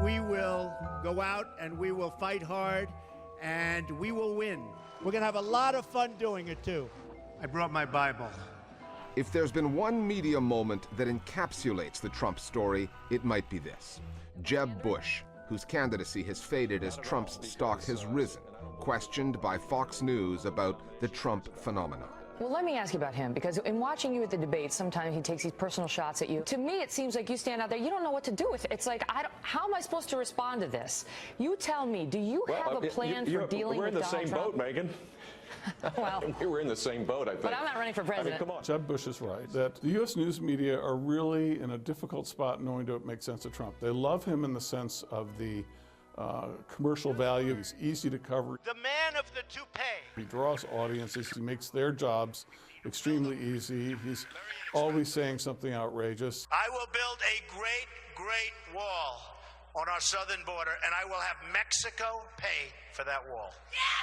We will go out and we will fight hard and we will win. We're going to have a lot of fun doing it, too. I brought my Bible. If there's been one media moment that encapsulates the Trump story, it might be this. Jeb Bush, whose candidacy has faded as Trump's stock has risen, questioned by Fox News about the Trump phenomenon. Well, let me ask you about him, because in watching you at the debates, sometimes he takes these personal shots at you. To me, it seems like you stand out there, you don't know what to do with it. It's like, how am I supposed to respond to this? You tell me, do you have a plan for dealing with Donald Trump? We're in the same boat, Megan. Well, we were in the same boat, I think. But I'm not running for president. I mean, come on. Jeb Bush is right that the U.S. news media are really in a difficult spot knowing to make sense of Trump. They love him in the sense of the commercial value. He's easy to cover. The man of the toupee. He draws audiences. He makes their jobs extremely easy. He's always saying something outrageous. I will build a great, great wall on our southern border, and I will have Mexico pay for that wall.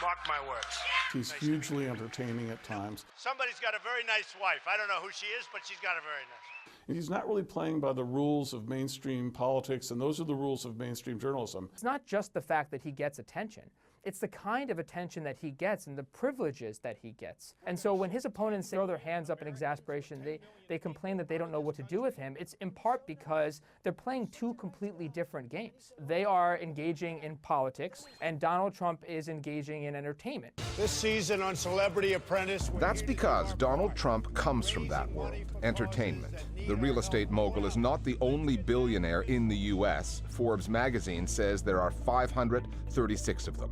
Mark my words. He's hugely entertaining at times. Somebody's got a very nice wife. I don't know who she is, but she's got a very nice wife. He's not really playing by the rules of mainstream politics, and those are the rules of mainstream journalism. It's not just the fact that he gets attention. It's the kind of attention that he gets and the privileges that he gets. And so when his opponents throw their hands up in exasperation, they complain that they don't know what to do with him, it's in part because they're playing two completely different games. They are engaging in politics, and Donald Trump is engaging in entertainment. This season on Celebrity Apprentice... That's because Donald Trump comes from that world, entertainment. The real estate mogul is not the only billionaire in the U.S. Forbes magazine says there are 536 of them.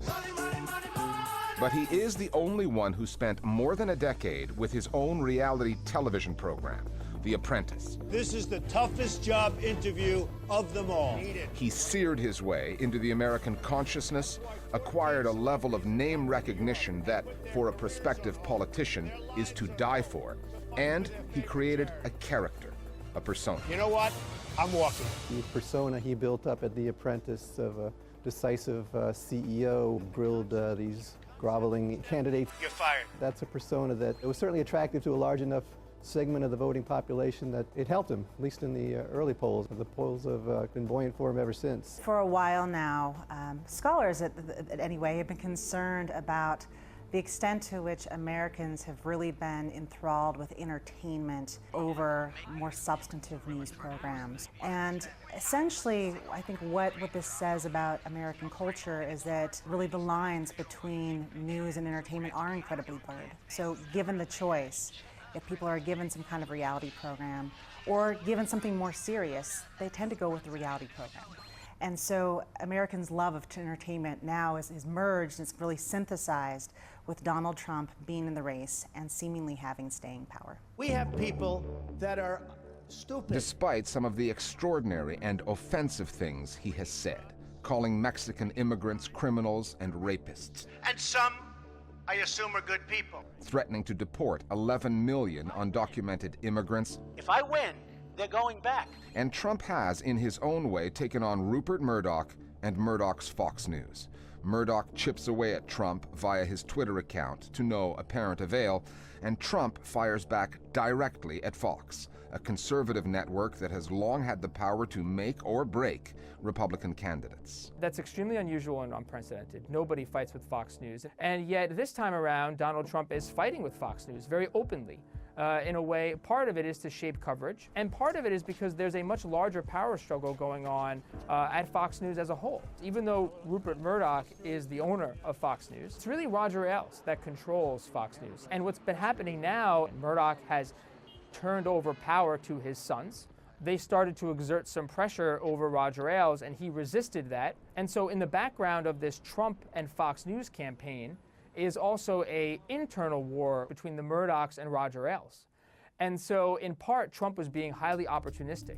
But he is the only one who spent more than a decade with his own reality television program, The Apprentice. This is the toughest job interview of them all. He seared his way into the American consciousness, acquired a level of name recognition that, for a prospective politician, is to die for, and he created a character, a persona. You know what? I'm walking. The persona he built up at The Apprentice of a decisive CEO, grilled these groveling candidates. You're fired. That's a persona that was certainly attractive to a large enough segment of the voting population that it helped him, at least in the early polls. The polls have been buoyant for him ever since. For a while now, scholars anyway have been concerned about the extent to which Americans have really been enthralled with entertainment over more substantive news programs. And essentially, I think what this says about American culture is that really the lines between news and entertainment are incredibly blurred. So given the choice, if people are given some kind of reality program or given something more serious, they tend to go with the reality program. And so Americans' love of entertainment now is merged, and it's really synthesized with Donald Trump being in the race and seemingly having staying power. We have people that are stupid. Despite some of the extraordinary and offensive things he has said, calling Mexican immigrants criminals and rapists. And some, I assume, are good people. Threatening to deport 11 million undocumented immigrants. If I win, they're going back. And Trump has, in his own way, taken on Rupert Murdoch and Murdoch's Fox News. Murdoch chips away at Trump via his Twitter account to no apparent avail, and Trump fires back directly at Fox, a conservative network that has long had the power to make or break Republican candidates. That's extremely unusual and unprecedented. Nobody fights with Fox News. And yet this time around, Donald Trump is fighting with Fox News very openly. In a way, part of it is to shape coverage, and part of it is because there's a much larger power struggle going on at Fox News as a whole. Even though Rupert Murdoch is the owner of Fox News, it's really Roger Ailes that controls Fox News. And what's been happening now, Murdoch has turned over power to his sons. They started to exert some pressure over Roger Ailes, and he resisted that. And so in the background of this Trump and Fox News campaign is also an internal war between the Murdochs and Roger Ailes. And so, in part, Trump was being highly opportunistic.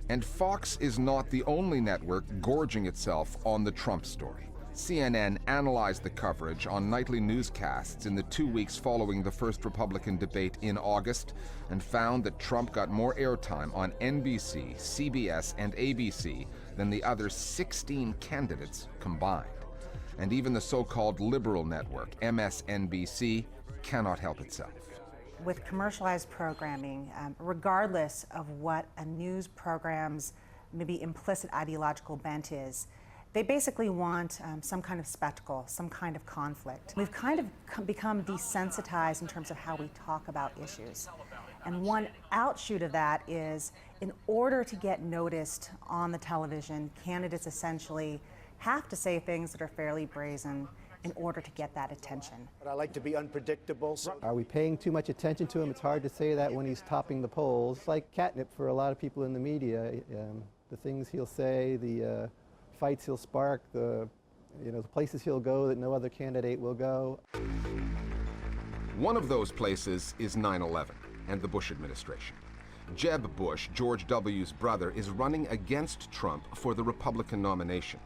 And Fox is not the only network gorging itself on the Trump story. CNN analyzed the coverage on nightly newscasts in the 2 weeks following the first Republican debate in August and found that Trump got more airtime on NBC, CBS, and ABC than the other 16 candidates combined. And even the so-called liberal network, MSNBC, cannot help itself. With commercialized programming, regardless of what a news program's maybe implicit ideological bent is. They basically want some kind of spectacle, some kind of conflict. We've kind of become desensitized in terms of how we talk about issues. And one outshoot of that is, in order to get noticed on the television, candidates essentially have to say things that are fairly brazen in order to get that attention. But I like to be unpredictable. So Are we paying too much attention to him? It's hard to say that when he's topping the polls. It's like catnip for a lot of people in the media. The things he'll say, the fights he'll spark, the places he'll go that no other candidate will go. One of those places is 9/11 and the Bush administration. Jeb Bush, George W.'s brother, is running against Trump for the Republican nomination.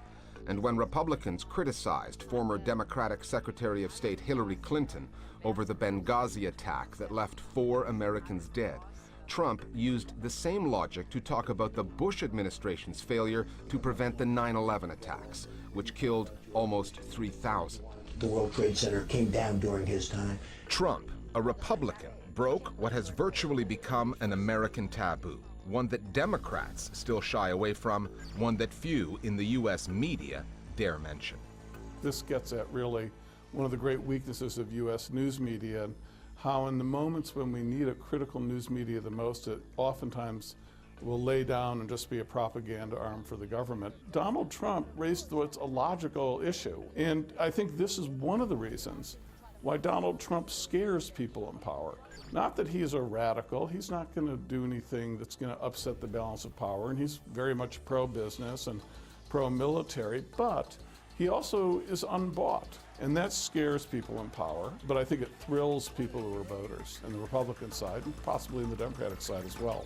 And when Republicans criticized former Democratic Secretary of State Hillary Clinton over the Benghazi attack that left 4 Americans dead, Trump used the same logic to talk about the Bush administration's failure to prevent the 9/11 attacks, which killed almost 3,000. The World Trade Center came down during his time. Trump, a Republican, broke what has virtually become an American taboo, one that Democrats still shy away from, one that few in the U.S. media dare mention. This gets at really one of the great weaknesses of U.S. news media, and how in the moments when we need a critical news media the most, it oftentimes will lay down and just be a propaganda arm for the government. Donald Trump raised what's a logical issue, and I think this is one of the reasons why Donald Trump scares people in power. Not that he's a radical, he's not going to do anything that's going to upset the balance of power, and he's very much pro-business and pro-military, but he also is unbought, and that scares people in power, but I think it thrills people who are voters on the Republican side and possibly on the Democratic side as well.